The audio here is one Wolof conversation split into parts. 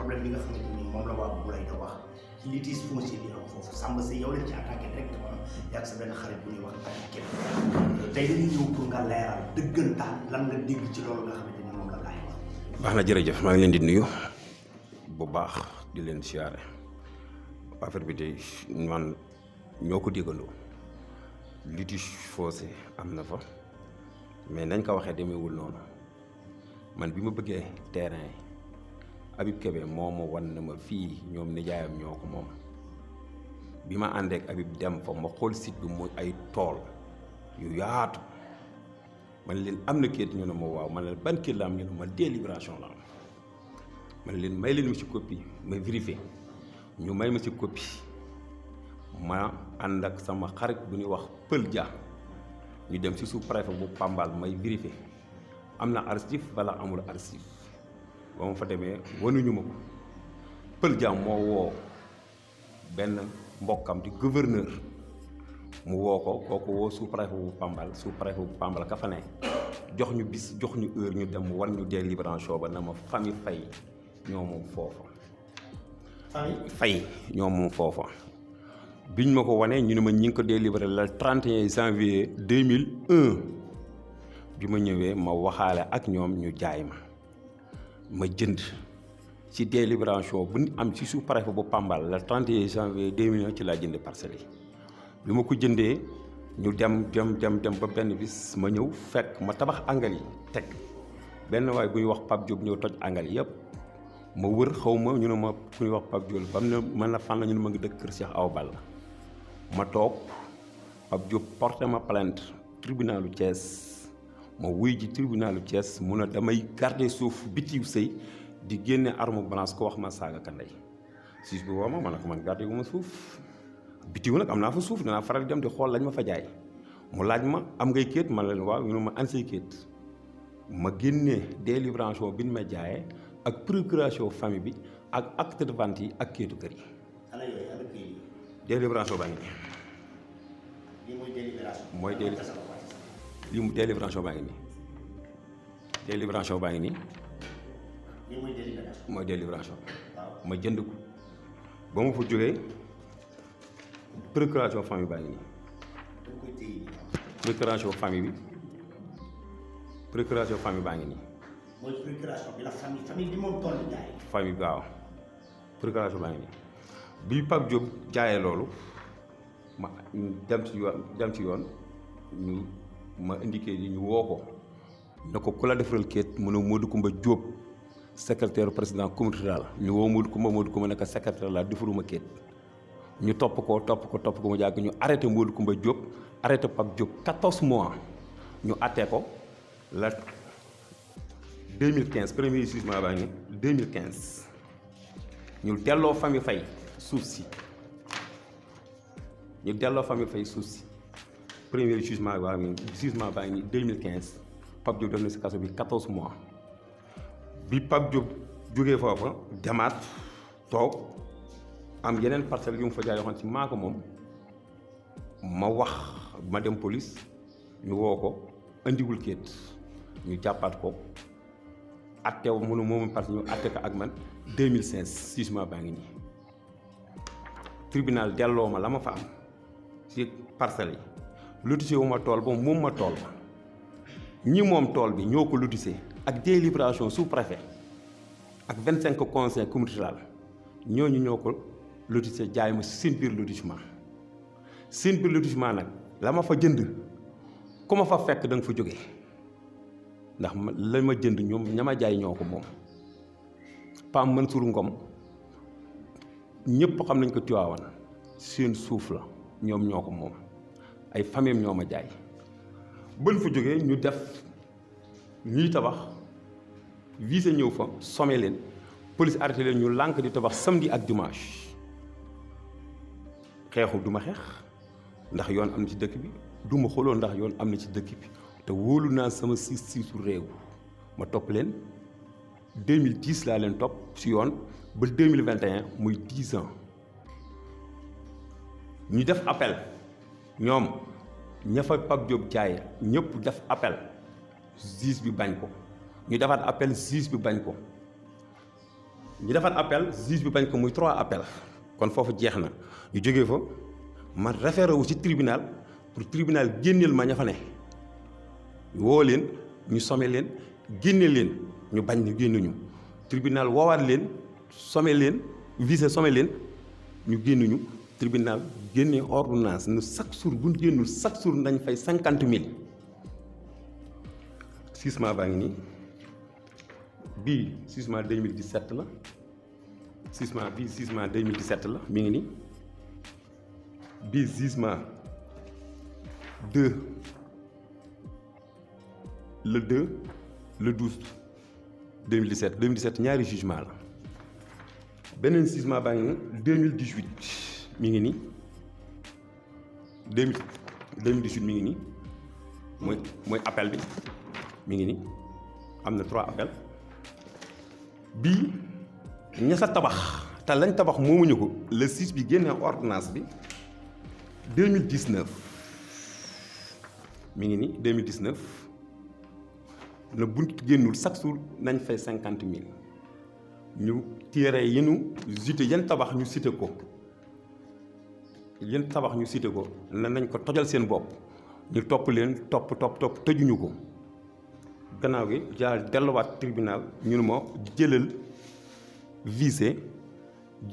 problème bi nga xamante ni moom la waa Boulaye da wax ci litige foncier bi am foofu Samba Seye yow leen ci attaqué directement yàgg sa benn xarit bu ñuy wax attaqué tey dañuy ñëw pour nga leeral dëggantaan lan nga dégg ci loolu nga xamante ni moom la gaay wax. baax na jërëjëf maa ngi leen di nuyu bu baax di leen siyaare affaire bi de man ñoo ko déggandoo litige foncier am na fa mais nañ ko waxee demeewul noonu man bi ma bëggee terrain Habib Kébé moo ma wan na ma fii ñoom nijaayam ñoo ko moom bi ma àndeek Habib dem fa ma xool site bi muy ay tool yu yaatu man leen am na kayit ñu ne ma waaw man leen ban kayit la am ñu ne ma délibération la am man leen may leen ma ci copie ma vérifié ñu may ma ci copie ma ànd ak sama xarit bu ñuy wax Pël Dia ñu dem ci sous-préfet bu Pambal may vérifié am na archive wala amul archive ba ma fa demee wanuñu ma ko Pël Dia moo woo benn mbokkam di gouverneur mu woo ko kooku woo sous-préfet bu Pambal ka fa ne jox ñu bis jox ñu heure ñu dem war ñu délibération ba na ma famille Faye ñoo moom foofa Faye ñoo moom foofa biñ ma ko wanee ñu ne ma ñi ngi ko délibéré le 31 janvier 2001 bi ma ñëwee ma waxaale ak ñoom ñu jaay ma jënd ci délibération bu ñu am ci sous-préfet bu Pambal le 31 janvier 2001 ci laa jënd parcelles yi bi ma ko jëndee ñu dem ba benn bis ma ñëw fekk ma tabax angal yi teg benn waay bu ñuy wax Pape Diop ñëw toj angal yëpp ma wër xaw ma ñu ne ma ku ñuy wax Pape Diop ba mu ne man la fan la ñu ne ma ngi dëkk kër Cheikh Awa Balla ma toog Pape Diop porté ma plainte tribunalu Thiès ma wuy ji tribunalu Thiès mu ne damay garder suuf bitiw sëy di génne arme blanche ko wax ma saaga ka ndey siis bi woo ma ne ko man garder gu ma suuf bitiw nag am naa fa suuf danaa faral dem di xool lañ ma fa jaay mu laaj ma am ngay kéet man leen waaw ñu ne ma an say kéet ma génnee délibération bi ñu ma jaayee ak procuration famille bi ak acte de vente yi ak kéetu kër yi. ana yooyu ana kayit yi. délibération baa ngi nii. lii mooy délibération. lii délibération baa ngi nii. délibération baa ngi nii. lii mooy délibération. mooy délibération. waaw ma jënd ko ba ma fa jógee procuration famille baa ngi nii. dañ koy téye nii. procuration famille bi procuration famille baa ngi nii. mooy procuration bi la famille bi moom toll jaay. famille bi waaw procuration baa ngi nii bi Pape Diop jaayee loolu ma dem ci yoon ñu ma indiqué yi ñu woo ko ne ko ku la defaral kéet mu ne Modou Koumba Diop secrétaire président communauté rurale ñu woo Modou Koumba nekk secrétaire la defaruma kéet ñu topp ko mu jàgg ñu arrêté Modou Koumba Diop arrêté Pape Diop 14 mois ñu attee ko la 2015 premier jugement baa ngi 2015 ñu delloo famille Faye suuf si premier jugement baa ngi 2015 Pape Diop def na si kaso bi 14 mois bi Pape Diop jógee foofa demaat toog am yeneen parcelles yu mu fa jaay yoo xam si maa ko moom ma dem police ñu woo ko indiwul kéet ñu jàppaat ko atteew mënu moomu parce que ñu atte ko ak man 2016 jugement baa ngi nii tribunal delloo ma la ma fa am ci parcelles yi lotissé wu ma tool ba moom ma tool ba ñi moom tool bi ñoo ko lotissé ak délibération sous-préfet ak 25 conseils communautaires ñooñu ñoo ko lotissé jaay ma seen biir lotissement nag la ma fa jënd ku ma fa fekk da nga fa jóge ndax la ma jënd ñoom ña ma jaay ñoo ko moom Pam Mansour Ngom ñëpp xam nañ ko Tiwaawan seen suuf la ñoom ñoo ko moom ay famille ñoo ma jaay bën fa jógee ñu def ñuy tabax visé ñëw fa sommé leen police arrêté leen ñu lànk di tabax samedi ak dimanche xeexu duma xeex ndax yoon am na ci dëkk bi duma xoloo ndax yoon am na ci dëkk bi te wóolu naa sama siisu réew ma topp leen 2010 laa leen topp ci yoon ba 2021 muy 10 ans ñu def appel ñoom ña fa Pape Diop jaay ñëpp def appel juge bi bañ ko ñu defaat appel juge bi bañ ko ñu defaat appel juge bi bañ ko muy 3 appel kon foofu jeex na ñu jógee fa ma référé wu ci tribunal pour tribunal génneel ma ña fa ne woo leen ñu somme leen génne leen ñu bañ ñu génnuñu tribunal woowaat leen somme leen visé somme leen ñu génnuñu tribunal génne ordonnance nu chaque jour bu ñu génnul chaque jour nañ fay 50 000 jugement baa ngi nii bii jugement 2017 la jugement bii jugement 2017 la mi ngi nii bii jugement 2 le 2 le 12 2017 ñaari jugement la beneen jugement baa ngi nii 2018 mi ngi nii 2018 mi ngi nii mooy appel bi mi ngi nii am na 3 appel bii ña sa tabax te lañ tabax moomuñu ko le 6 bi génne ordonnance bi 2019 mi ngi nii 2019 na bunt génnul chaque jour nañ fay 50 000 ñu téere yenu cité yan tabax ñu cité ko yan tabax ñu cité ko na nañ ko tojal seen bopp ñu topp leen topp tëjuñu ko gannaaw gi jaar delluwaat tribunal ñu ne ma jëlal visé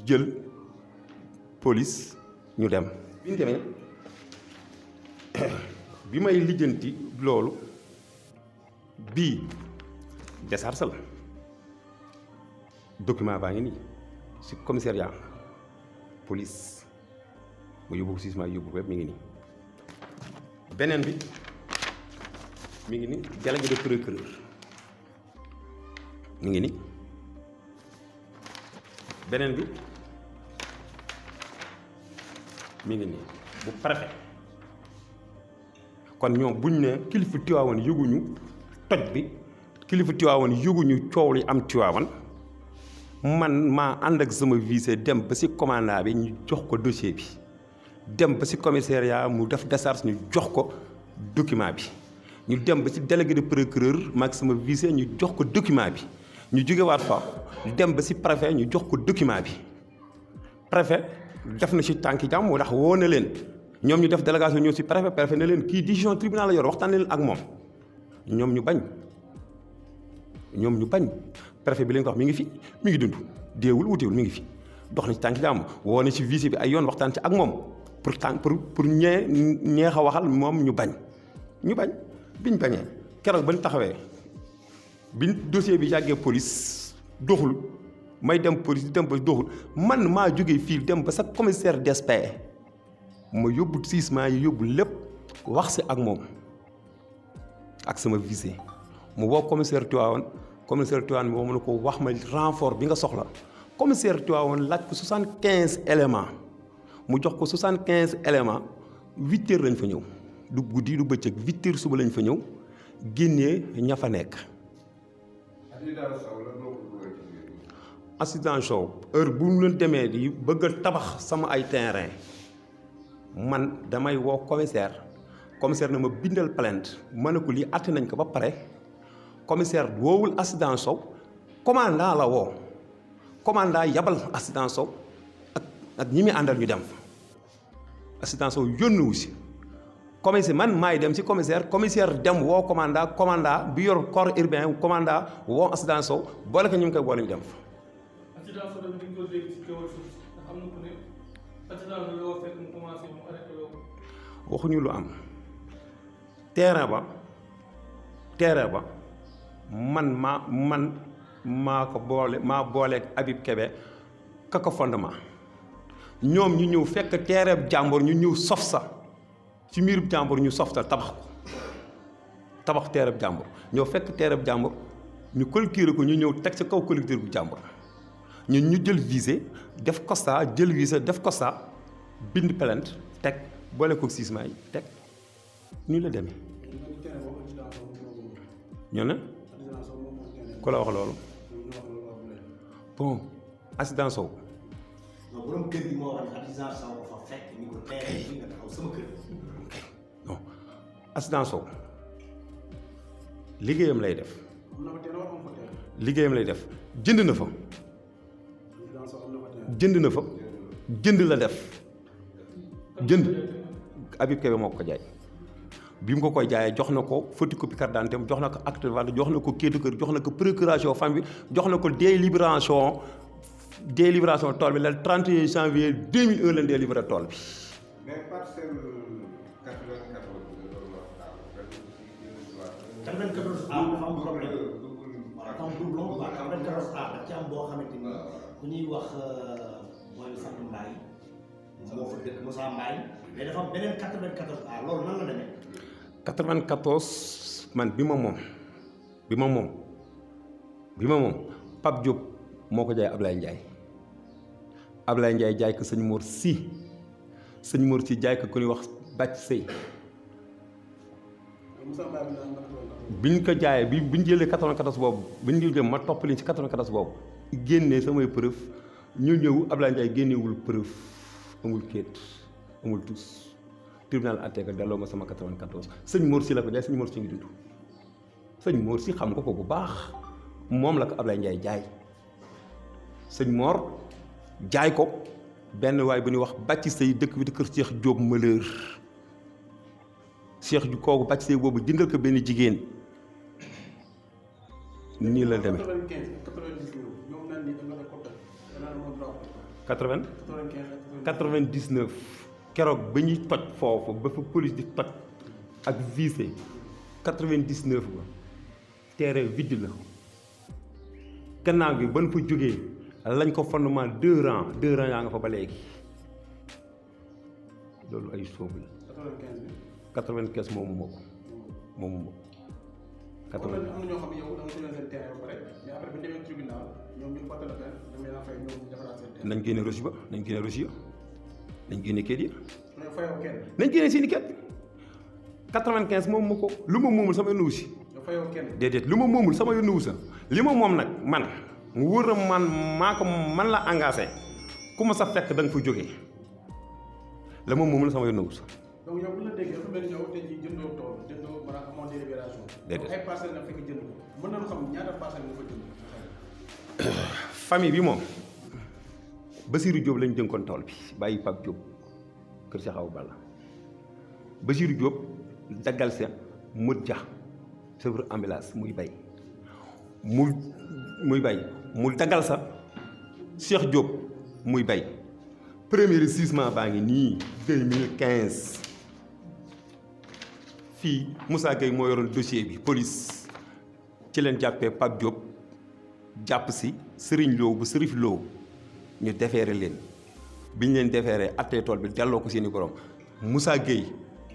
jël police ñu dem bi ñu demee bi may lijjanti loolu bii décharge la document baa ngi nii ci commissariat police mu yóbbu jugement yóbbu ko mi ngi nii beneen bi mi ngi nii délégué de procureur mi ngi nii beneen bi mi ngi nii bu préfet kon ñoom buñ ne kilifa Tiwaawan yëguñu toj bi kilifa Tiwaawan yëguñu coow li am Tiwaawan man maa ànd ak sama visé dem ba ci commandant bi ñu jox ko dossier bi dem ba ci commissariat mu def décharge ñu jox ko document bi ñu dem ba ci délégué de procureur maag sama visé ñu jox ko document bi ñu jógewaat fa dem ba ci préfet ñu jox ko document bi préfet def na ci tànki jàmm ndax woo na leen ñoom ñu def délégation ñëw ci préfet ne leen kii décision tribunal la yor waxtaan leen ak moom ñoom ñu bañ préfet bi leen ko wax mi ngi fi mi ngi dund deewul wutewul mi ngi fi dox na ci tànki jàmm woo na ci visé bi ay yoon waxtaan ci ak moom pour ñeex a waxal moom ñu bañ biñ bañee keroog bañ taxawee biñ dossier bi yàggee police doxul may dem police dem ba doxul man maa jógee fii dem ba sa commissaire d'espèce ma yóbbu jugement yi yóbbu lépp wax si ak moom ak sama visé mu woo commissaire Tivaouane bi moo mën a ko wax ma renfort bi nga soxla commissaire Tivaouane laaj ko 75 éléments mu jox ko 75 éléments 8 heures lañ fa ñëw du guddi du bëccëg 8 heures suba lañ fa ñëw génnee ña fa nekk. accident show heure bu ñu leen demee di bëgg a tabax sama ay terrain man damay woo commissaire na ma bindal plainte ma ne ko lii àtte nañ ko ba pare commissaire woowul accident show commandant la woo commandant yabal accident show ak ñi muy àndal ñu dem accident show yónnuwu si commissaire man maay dem ci commissaire dem woo commandant bi yor corps urbain commandant woo accident show boole ko ñu ngi koy boole ñu dem fa. accident show tamit dañ ko dégg ci Kewel Source ndax am na ku ne accident bi loo fekk mu commencé mu arrêté loo. waxuñu lu am terrain ba man maa ko booleeg Habib Kébé kaka fondement ñoom ñu ñëw fekk terrain jàmbur ñu ñëw sof sa ci miirub jàmbur ñu sof sa tabax terrain jàmbur ñëw fekk terrain jàmbur ñu collecté ko ñu ñëw teg sa kaw collecteur bu jàmbur ñun ñu jël visé def constat bind plainte teg boole ko jugement yi teg nii la demee. ñoo ne ku la wax loolu bon accident sow. non borom kër gi moo wax ne accident sow ko fa fekk ni ko tey nga taxaw sama kër. non accident sow liggéeyam lay def jënd na fa jënd na fa jënd la def jënd Habib Kébé moo ko jaay bi mu ko koy jaayee jox na ko photocopie carte d'identité jox na ko acte de vente jox na ko kayitu kër jox na ko procuration famille jox na ko délibération tool bi le 31 janvier 2001 lañ délibéré tool bi. mais parcelle 94 A dafa am problème dafa am doublon quoi 94 A daf ci am boo xamante ni ku ñuy wax mooy sant Mbaye moo fa dëkk Moussa Mbaye mais dafa am beneen 94 A loolu nan la demee. 94 man bi ma moom Pape Diop moo ko jaay Ablaye Ndiaye jaay ko sëñ Mor Si jaay ko ku ñuy wax Bàcc Sey biñ ko jaayee biñ jëlee 94 boobu biñ jëlee ma topp leen ci 94 boobu génnee samay preuve ñu ñëw Ablaye Ndiaye génnewul preuve amul kéet amul tus tribunal àttee ko delloo ma sama 94 sëñ Mor Si la ko jaay sëñ Mor Si ngi dund sëñ Mor Si xam nga ko bu baax moom la ko Ablaye Ndiaye jaay sëñ Mor jaay ko benn waay bu ñuy wax Bàcc Sey dëkk bi di kër Cheikh Diop Malheur Cheikh ju kooku Bàcc Sey boobu jëndal ko benn jigéen nii la demee 99 keroog ba ñuy toj foofu ba fa police di toj ak visé 99 ba terrain vide la gannaaw gi ban fa jógee lañ ko fondement 2 rangs yaa nga fa ba léegi loolu ay soobu la 95 moomu ma ko am na ñoo xam ne yow da nga jëlee seen terrain ba pare mais après bi ñu demee tribunal ñoom ñu porté la plainte dañ leen a fay ñoom ñu defaraat seen terrain. nañ génne reçu ba nañ génne kayit yi. mais fayoo kenn. nañ génne seen i kayit 95 moom ma ko lu ma moomul sama yónnu wu si. fayoo kenn. déedéet lu ma moomul sama yónnu wu sa li ma moom nag man mu wóor na man la engagé ku ma sa fekk da nga fa jógee la ma moomul sama yónnu wu sa. donc yow bu la déggee dafa mel ni yow tey jii jëndoo tool jëndoo maanaam amoo délibération. déedéet ay parcelles nga fekk jënd ko mën nañu xam ñaata parcelles nga fa jënd. famille bi moom Basirou Diop lañ dénkoon tool bi bàyyi Pape Diop kër Cheikh Awa Balla Basirou Diop daggal sa Modou Dia chauffeur ambulance muy bay mu daggal sa Cheikh Diop muy bay premier régissement baa ngi nii 2015 fii Moussa Gueye moo yoroon dossier bi police ci leen jàppee Pape Diop jàpp si Serigne Lo bu Serif Lo ñu defeere leen bi ñu leen defeeree attee tool bi delloo ko seeni borom Moussa Gueye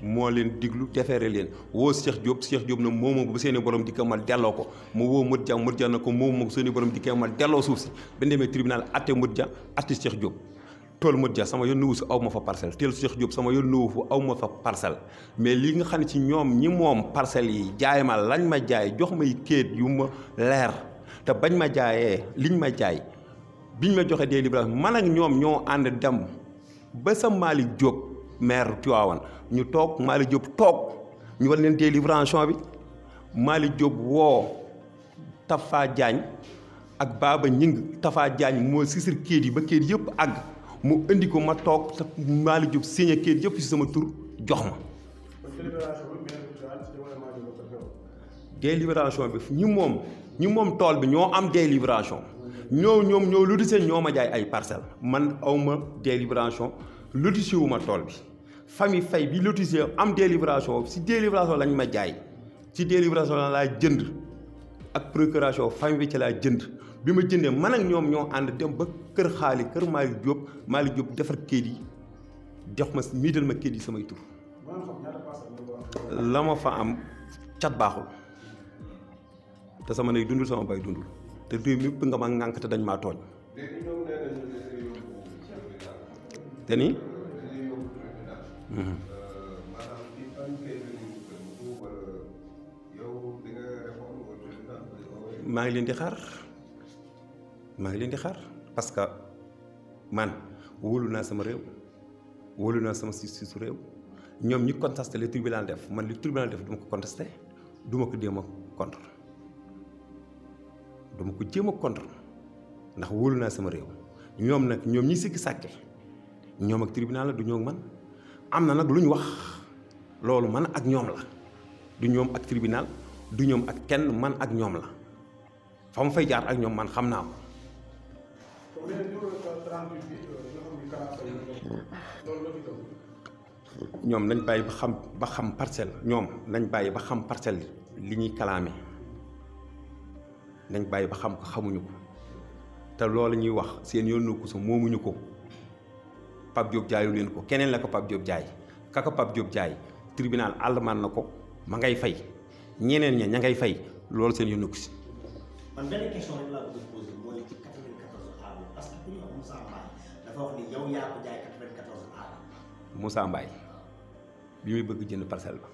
moo leen diglu defeere leen woo Cheikh Diop na moomoo bu seeni borom di ko mal delloo ko mu woo Modou Dia na ko moomoo bu seeni borom di ko mal delloo suuf si ba demee tribunal atte Modou Dia atte Cheikh Diop tool Modou Dia sama yoon nuwu si aw ma fa parcelle teel Cheikh Diop sama yoon nuwu fa aw ma fa parcelle mais li nga xam ne ci ñoom ñi moom parcelles yi jaay ma lañ ma jaay jox may kéet yu ma leer te bañ ma jaayee liñ ma jaay biñ ma joxee délibération man ak ñoom ñoo ànd dem ba sa Malick Diop maire Tivaouane ñu toog Malick Diop toog ñu war leen délibération bi Malick Diop woo Tafa Diagne ak Baba Ñing Tafa Diagne moo sisir kéet yi ba kéet yëpp àgg mu indi ko ma toog te Malick Diop signé kéet yëpp ci sama tur jox ma. délibération bi ñi moom tool bi ñoo am délibération ñoo lotissé ñoo ma jaay ay parcelles man awma délibération lotissé wu ma tool bi famille fay bi lotissé am délibération si délibération lañ ma jaay ci délibération la laa jënd ak procuration famille bi ci laa jënd bi ma jëndee man ak ñoom ñoo ànd dem ba kër kër Malick Diop defar kayit yi jox ma miital ma kayit yi samay tur la ma fa am cat baaxul te sama nay dundul sama bay dundul te réew mi nga ma ŋànk te dañ maa tooñ te ni maa ngi leen di xaar parce que man wóolu naa sama réew wóolu naa sama justice réew ñoom ñi contesté li tribunal def man li tribunal def duma ko contesté duma ko jéem a contre dama ko jéem a contre ndax wóolu naa sama réew ñoom nag ñoom ñi sikki sàkke ñoom ak tribunal la du ñoo man am na nag lu ñu wax loolu man ak ñoom la du ñoom ak tribunal du ñoom ak kenn man ak ñoom la fa mu fay jaar ak ñoom man xam naa ko. ñoom nañ bàyyi ba xam parcelle ñoom nañ bàyyi ba xam parcelle li ñuy kalaame nañ bàyyi ba xam ko xamuñu ko te loolu ñuy wax seen yoon ko sa moomuñu ko Pape Diop jaayu leen ko keneen la ko Pape Diop jaay kaka Pape Diop jaay tribunal àllmaan na ko ma ngay fay ñeneen ña ña ngay fay loolu seen yoon ko si. man benn question rek laa bëgg a posé mooy ci 94 A parce que ku ñu wax Moussa Mbaye dafa wax ni yow yaa ko jaay 94 A. Moussa Mbaye bi muy bëgg jënd parcelle ba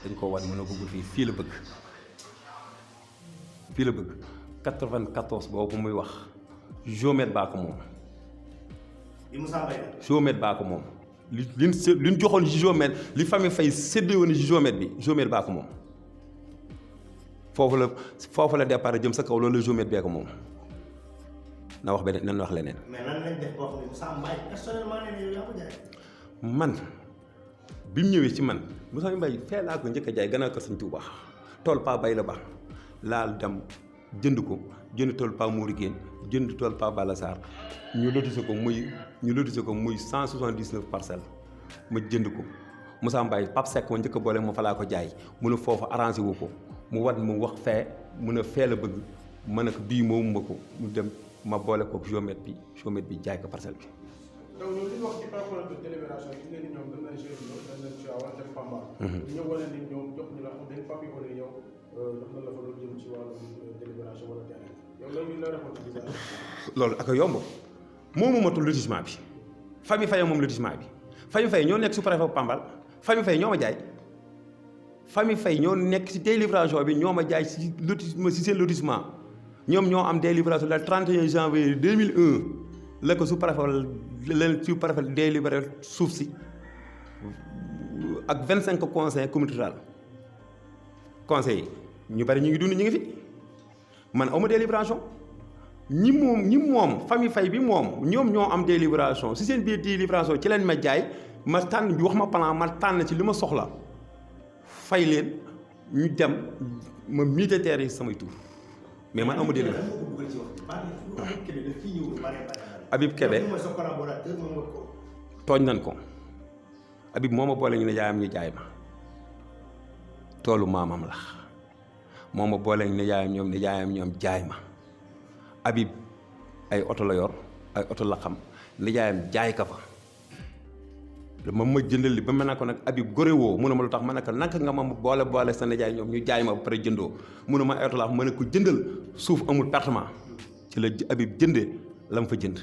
dañ ko wan mën a bëggul fii la bëgg fii la bëgg 94 boobu muy wax géomètre baa ko moom. li Moussa Mbaye la. géomètre baa ko moom li ñu joxoon géomètre li famille fay séddee woon géomètre bi géomètre baa ko moom foofu la départ jëm sa kaw loolu la géomètre bee ko moom na wax beneen nan wax leneen. mais nan lañ def boo xam ne Moussa Mbaye personnellement nee na yow yaa ko jaay. man bi mu ñëwee ci man Moussa Mbaye fee laa ko njëkk a jaay gannaaw ko Sëñ Tuuba tool pa bay la ba laal dem jënd ko jënd tool pa Mouri Guène jënd tool pa Balla Sarr ñu lotissé ko muy 179 parcelles ma jënd ko Moussa Mbaye Pape Seck ma njëkk a boole ma fa laa ko jaay mu ne foofu arrangé wu ko mu wax fee mu ne fee la bëgg ma ne ko bii moomu ma ko mu dem ma boole ko géomètre bi jaay ko parcelle bi. donc ñun li ñu wax ci par rapport ak délibération yi ne ni ñoom dañ leen gérer loolu dañ leen ci wàllu Pambal. ñëw wane ni ñoom jox ñu la am benn papier wala yow daf na la fa doon jëm ci wàllu délibération wala terrain yow loolu la répondre ci bizarre. loolu ak a yomb moomu matul lotissement bi famille Faye moom lotissement bi famille Faye ñoo nekk sous-préfet Pambal famille Faye ñoo ma jaay famille Faye ñoo nekk ci délibération bi ñoo ma jaay ci lotissement ci seen lotissement ñoom ñoo am délibération le 31 janvier 2001 la ko sous-préfet délibéré suuf si ak 25 conseils communautaires conseils yi ñu bari ñu ngi dund ñu ngi fi man awma délibération ñi moom famille Faye bi moom ñoom ñoo am délibération si seen biir délibération ci leen ma jaay ma tànn wax ma plan ma tànn ci li ma soxla fay leen ñu dem ma militaire yi samay tur mais man awma délibération. Habib Kébé tooñ nañ ko Habib moo ma boole ñu ne yaayam ñu jaay ma toolu maamam la moo ma boole ñu ne yaayam ñoom jaay ma Habib ay oto la yor ay oto la xam nijaayam jaay ka fa ma jëndal li ba ma ne ko nag Habib gore woo mu ne ma lu tax ma ne ko naka nga ma boole sa nijaay ñoom ñu jaay ma ba pare jëndoo mu ne ma ay oto la ma ne ko jëndal suuf amul pertement ci la Habib jëndee la mu fa jënd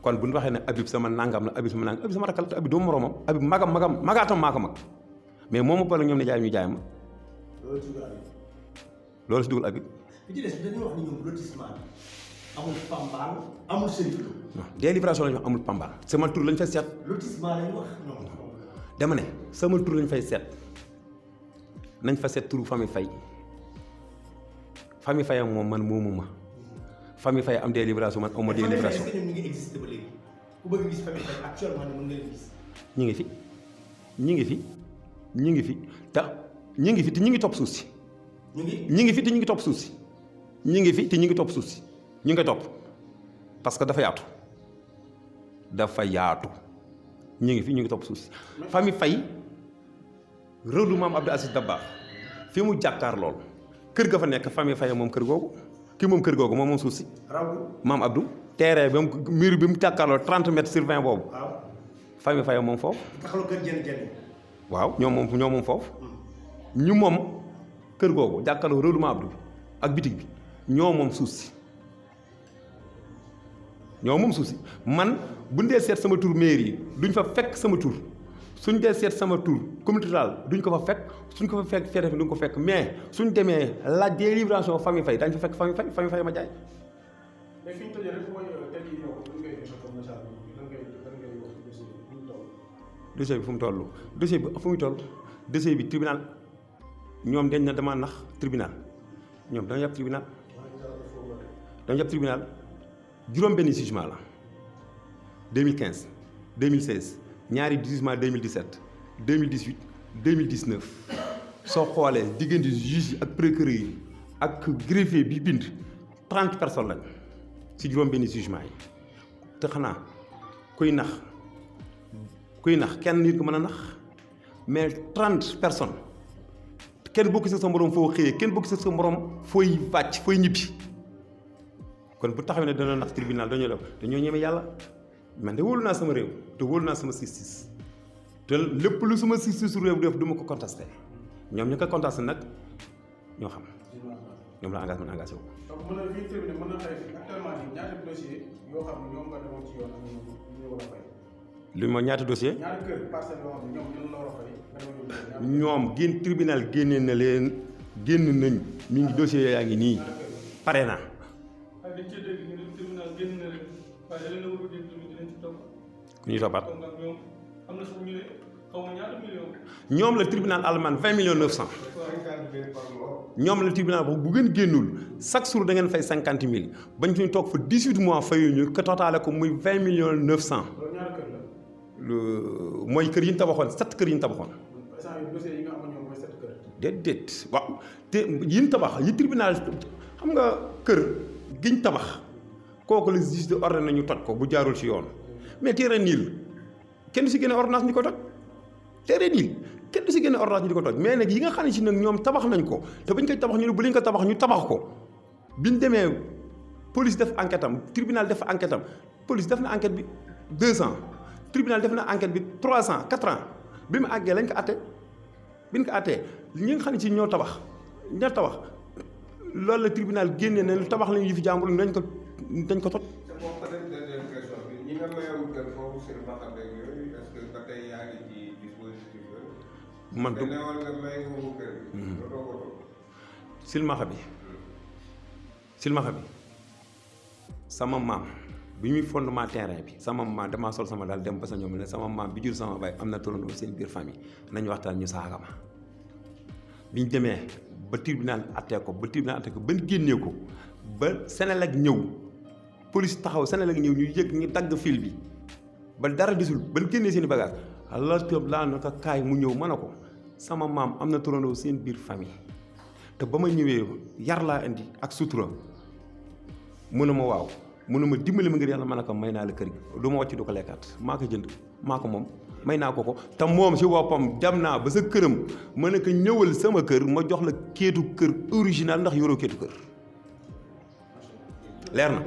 kon bu ñu waxee ne Habib sama nangam la Habib sama rakkal te Habib doo moroomam Habib magaatam maa ko mag mais moom ma boole ñoom nijaay ñu jaay ma loolu si dugal Habib. bi ci des dañuy wax ni ñoom lotissement bi amul Pambal amul Serif Lo. non délibération la ñu wax amul Pambal sama tur lañ fay seet. lotissement lañ wax ñoom. dama ne sama tur lañ fay seet nañ fa seet turu famille Faye moom man moomu ma famille Faye am délibération man awma délibération. est-ce que ñoom ñu ngi existé ba léegi ku bëgg gis famille Faye actuellement ni mën nga leen gis. ñi ngi fi te ñi ngi fi te ñi ngi topp suuf si. ñi ngi fi te ñi ngi topp suuf si. ñi ngi fi te ñi ngi topp suuf si ñu ngi topp parce que dafa yaatu ñi ngi fi ñu ngi topp suuf si famille Faye rëdu maam Abdou Aziz Dabakh fi mu jàkkaar lool kër ga fa nekk famille Faye moom kër googu kii moom kër googu moom suuf si maam Abdou terrain ba mu mur bi mu jàkkaar lool 30 mètres sur 20 boobu famille Faye moom foofu waaw ñoom moom foofu ñu moom kër googu jàkkaarloo rëdu maam Abdou bi ak bitig bi ñoo moom suuf si man bu ñu dee seet sama tur mairie yi duñ fa fekk sama tur suñ dee seet sama tur communauté rurale duñ ko fa fekk suñ ko fa fekk fee duñ ko fekk mais suñ demee la délibération famille Faye dañ fa fekk famille Faye ma jaay. mais fi ñu tëjee rek mooy tey jii yow lu ngay joxe comme message lan ngay wax dossier bi fu mu toll. dossier bi fu muy toll dossier bi tribunal ñoom dañ na dama nax tribunal ñoom dañu yàpp tribunal juróom benn jugement la 2015 2016 ñaari jugement 2017 2018 2019 soo xoolee diggante juge yi ak procureur yi ak greffier bi bind 30 personnes lañ ci juróom benn jugement yi te xanaa kuy nax kenn nit ko mën a nax mais 30 personnes kenn bokk ci sa morom foo xëyee kenn bokk ci sa morom fooy wàcc fooy ñibbi kon bu taxaw ne dana nax tribunal dañoo ñeme yàlla man de wóolu naa sama réew te wóolu naa sama justice te lépp lu suma justice réew def du ma ko contesté ñoom ñu ko contesté nag ñoo xam ñoom la engagement engagé wu. donc mën na fii tribunal mën na xëy actuellement nii ñaata dossier yoo xam ne ñoom nga demoon ci yoon ak ñu war a fay. li ma ñaata dossier. ñaari kër parcelle yoo xam ne ñoom ñu la war a fay. ñoom tribunal génne na leen génn nañ mi ngi dossier yaa ngi nii pare na. ku ñuy toppaat ñoom la tribunal allemand 20 millions 900 ñoom la tribunal bu ngeen génnul chaque jour da ngeen fay 50 000 bañ ñu toog fa 18 mois fayuñu ko totaale ko muy 20 millions 900 mooy kër yi ñu tabaxoon 7 kër yi ñu tabaxoon. déedéet waaw te yi ñu tabax yi tribunal xam nga kër gi ñu tabax kooku la juge de ordre nañu toj ko bu jaarul ci yoon mais terrain niil kenn du si génne ordonnance ñu ko toj terrain niil kenn du si génne ordonnance ñu di ko toj mais nag yi nga xam ne si nag ñoom tabax nañ ko te bañ koy tabax ñu ne bu leen ko tabax ñu tabax ko biñ demee police def enquête am tribunal def enquête am police def na enquête bi 2 ans tribunal def na enquête bi 3 ans 4 ans bi mu àggee lañ ko atte bi ñu ko attee ñi nga xam ne si ñoo tabax loolu la tribunal génnee ne tabax lañu yi fi jàmbur dañ ko toj. man du silmaxa bi sama maam bi ñuy fondement terrain bi sama maam damaa sol sama daal dem ba sa ñoom ne sama maam bi jur sama baay am na turandoo seen biir famille nañu waxtaan ñu saaga ma bi ñu demee ba tribunal attee ko ba génnee ko ba Senelec ñëw police taxaw Senelec ñëw ñu yëg ñu dagg fil bi ba dara disul ba génnee seen i bagage alors que laa na ko kaay mu ñëw mën a ko sama maam am na turandoo seen biir famille te ba ma ñëwee yar laa indi ak sutura mu ne ma waaw mu ne ma dimbali ma ngir yàlla mën a ko may naa la kër gi du ma wàcc du ko lekkaat maa ko jënd maa ko moom may naa ko te moom si boppam dem naa ba sa këram ma ne ko ñëwal sama kër ma jox la kéetu kër original ndax yoroo kéetu kër leer na